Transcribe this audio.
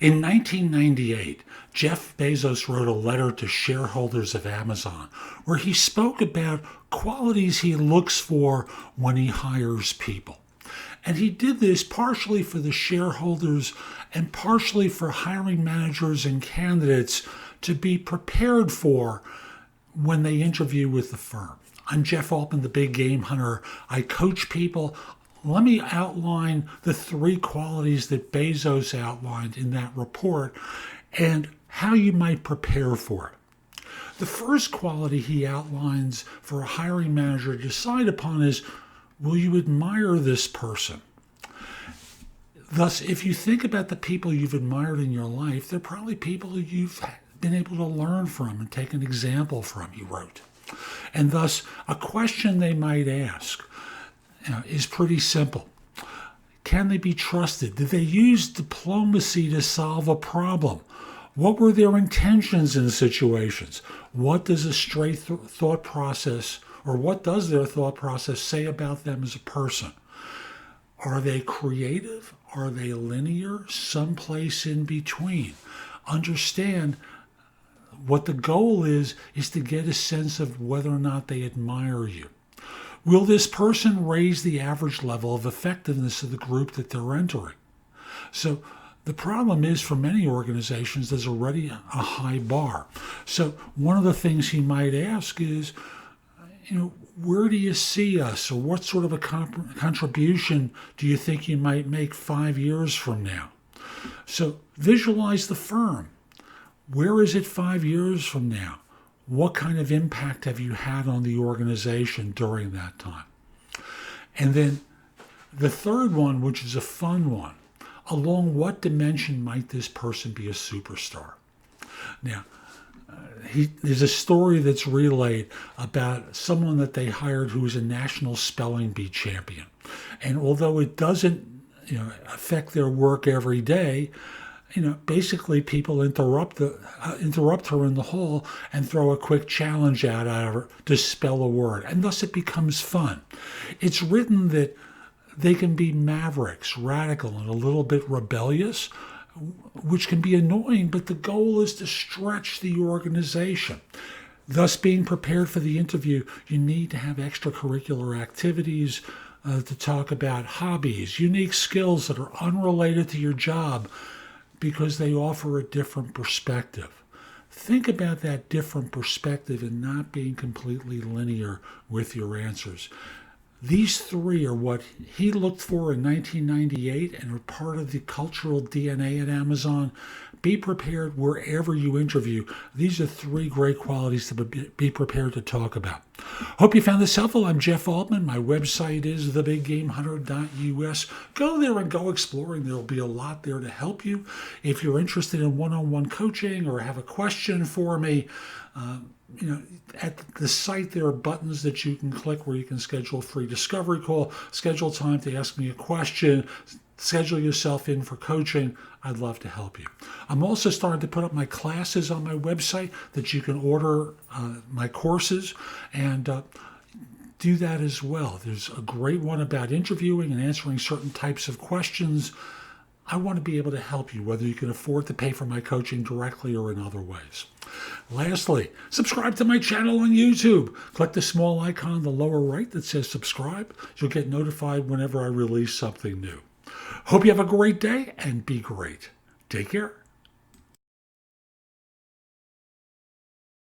In 1998, Jeff Bezos wrote a letter to shareholders of Amazon where he spoke about qualities he looks for when he hires people. And he did this partially for the shareholders and partially for hiring managers and candidates to be prepared for when they interview with the firm. I'm Jeff Altman, the Big Game Hunter. I coach people. Let me outline the 3 qualities that Bezos outlined in that report and how you might prepare for it. The first quality he outlines for a hiring manager to decide upon is, will you admire this person? Thus, if you think about the people you've admired in your life, they're probably people you've been able to learn from and take an example from, he wrote. And thus, a question they might ask is pretty simple. Can they be trusted? Did they use diplomacy to solve a problem? What were their intentions in situations? What does a straight thought process, or what does their thought process say about them as a person? Are they creative? Are they linear? Someplace in between. Understand what the goal is to get a sense of whether or not they admire you. Will this person raise the average level of effectiveness of the group that they're entering? So the problem is, for many organizations, there's already a high bar. So one of the things he might ask is, where do you see us, or what sort of a contribution do you think you might make 5 years from now? So visualize the firm. Where is it 5 years from now? What kind of impact have you had on the organization during that time? And then the third one, which is a fun one, along what dimension might this person be a superstar? Now, there's a story that's relayed about someone that they hired who was a national spelling bee champion. And although it doesn't affect their work every day, basically people interrupt her in the hall and throw a quick challenge at her to spell a word. And thus it becomes fun. It's written that they can be mavericks, radical, and a little bit rebellious, which can be annoying, but the goal is to stretch the organization. Thus, being prepared for the interview, you need to have extracurricular activities to talk about hobbies, unique skills that are unrelated to your job because they offer a different perspective. Think about that different perspective and not being completely linear with your answers. These 3 are what he looked for in 1998 and are part of the cultural DNA at Amazon. Be prepared wherever you interview. These are 3 great qualities to be prepared to talk about. Hope you found this helpful. I'm Jeff Altman. My website is thebiggamehunter.us. Go there and go exploring. There will be a lot there to help you. If you're interested in one-on-one coaching or have a question for me, at the site there are buttons that you can click where you can schedule a free discovery call, schedule time to ask me a question, schedule yourself in for coaching. I'd love to help you. I'm also starting to put up my classes on my website that you can order my courses and do that as well. There's a great one about interviewing and answering certain types of questions. I want to be able to help you, whether you can afford to pay for my coaching directly or in other ways. Lastly, subscribe to my channel on YouTube. Click the small icon in the lower right that says subscribe. You'll get notified whenever I release something new. Hope you have a great day and be great. Take care.